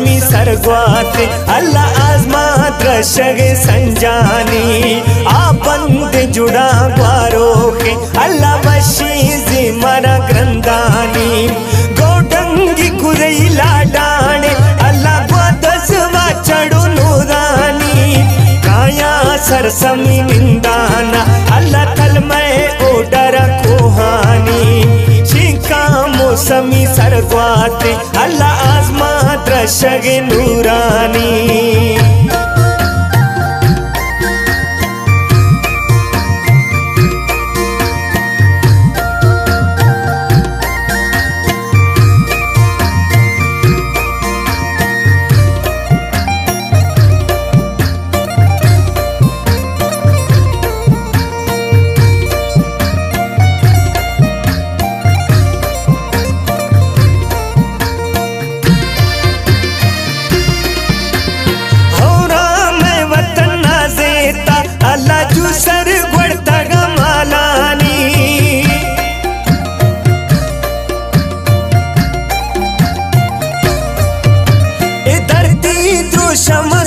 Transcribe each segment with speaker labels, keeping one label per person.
Speaker 1: मौसमी सरग्वाते अल्लाह आजमा द्रशगे संजानी आपंद जुड़ा ग्वारो के अल्लाह वशीजी मरा ग्रंदानी गोडंगी कुरई लाडाने अल्लाह ग्वादस वाचड़ो नूरानी काया सरसमी निंदाना अल्लाह तलमय ओडर कोहानी शिका मौसमी सरग्वाते अल्लाह आजमा द्रशगे नूरानी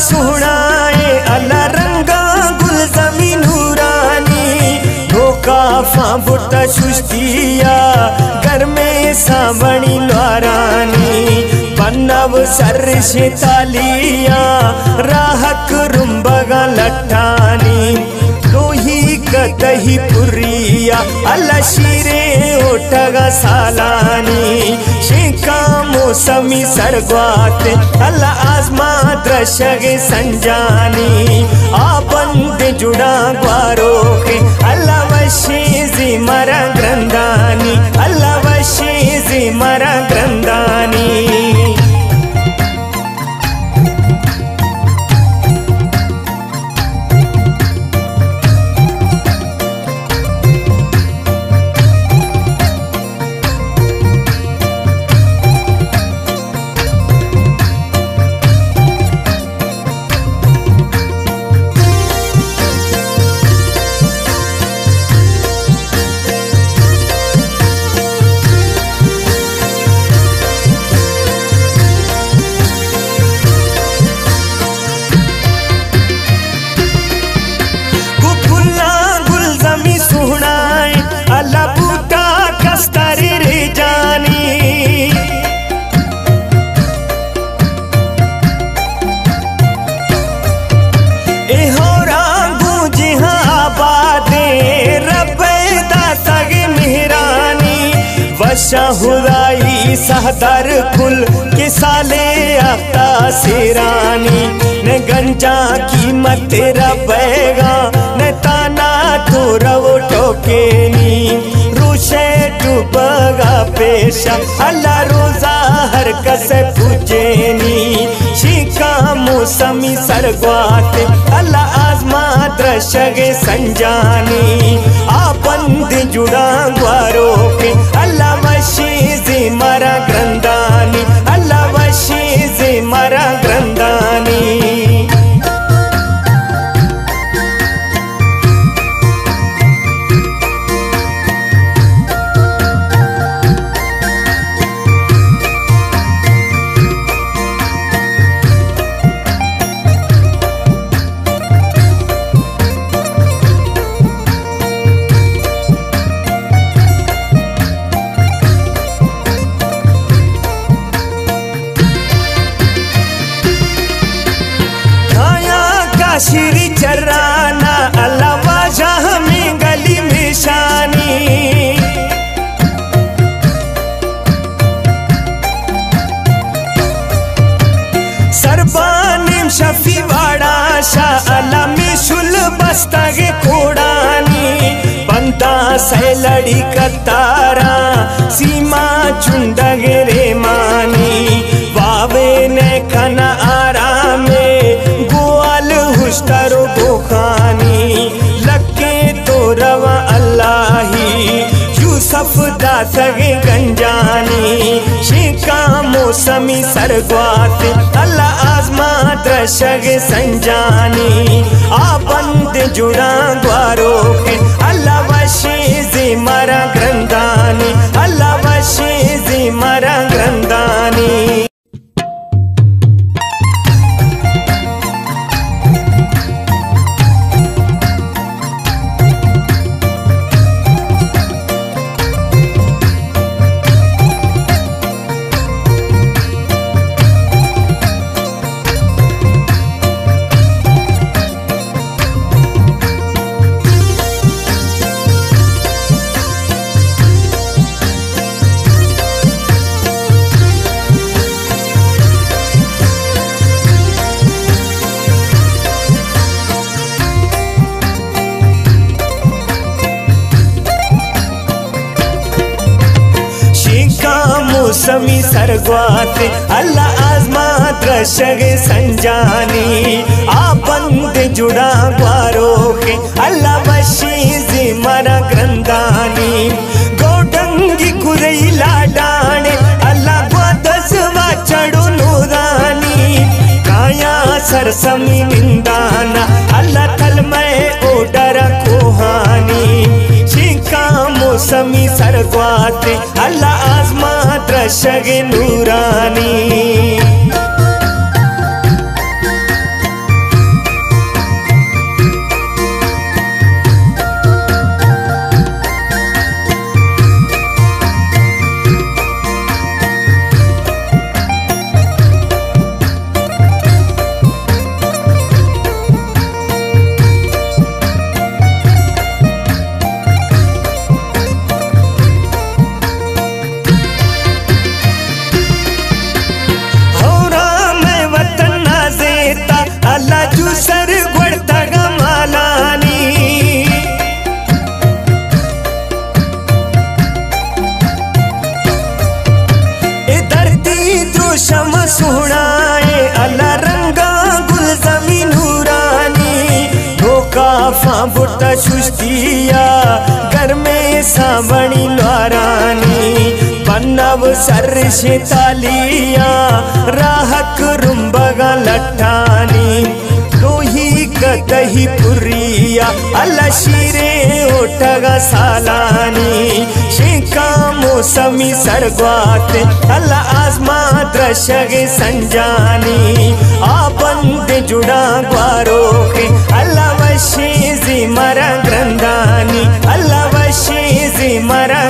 Speaker 1: सुनाए अल्लाह रंगा गुल जमीन नूरानी धोखा फाबुटा सुस्तिया घर में सावणी लारानी पन्नव सर से तालिया राहक रुंबगा लट्टानी लोही कतही पुरिया अल्लाह शीरे ओटगा सालानी शेखा मौसमी सरग्वाते अल्लाह आजमा द्रशगे संजानी आपंद जुड़ा ग्वारो के अल्लाह वशीजी मरा ग्रंदानी अल्लाह वशीजी मरा ग्रंदानी शाहुदाई सहदर कुल के साले आफ्ता सिरानी न गंजा कीमत रबेगा न ताना तो रवो टोकेनी रूशे डूबगा पेशा अल्लाह रोजा हर कसे पूजेनी शिका मौसमी सरग्वाते अल्लाह आजमा द्रशगे संजानी आपंद जुड़ा ग्वारो के अल्लाह वशीजी मरा ग्रंदानी अल्लाह वशीजी मरा ग्रंदानी श्री चराना अल्लाह वाजह में गली में शानी सरबानिम शफी वाड़ा शाह अल्लाह में शुल बस्तगे कोड़ानी बंदा से लड़ी कतारा सीमा चुंडगे रे मानी वावे ने खना आरामे हुश्तरो गोखानी लक्के तो रवा अल्लाही यूसुफ दासगे गंजानी शिका मौसमी सरग्वाते अल्लाह आजमा द्रशगे संजानी आपंद जुड़ा ग्वारो के अल्लाह वशीजी मरा ग्रंदानी अल्लाह वशीजी मरा ग्रंदानी मौसमी सरग्वाते अल्लाह आजमा द्रशगे संजानी आपंद जुड़ा ग्वारो के अल्लाह वशी जिमरा ग्रंदानी गोडंगी कुरई लाडाने अल्लाह ग्वादस वाचड़ो नूरानी काया सरसमी निंदाना अल्लाह तलमय ओडर कोहानी शिका मौसमी सरग्वाते अल्लाह आजमा द्रशगे नूरानी सर गुड़ता गमालानी धरती द्रोशम सुनाए अल्लाह रंगा गुल जमीन नूरानी धोखा फाबुटा सुस्तिया घर में सावणी लारानी पन्नव सर से तालिया राहक रुंबगा लट्टानी रोही कतही पुरिया अल्लाह शीरे ओटगा सालानी शेका मौसमी सरग्वाते अल्लाह आजमा द्रशगे संजानी आपंद जुड़ा ग्वारो के अल्लाह वशी जिमरा ग्रंदानी अल्लाह वशी जिमरा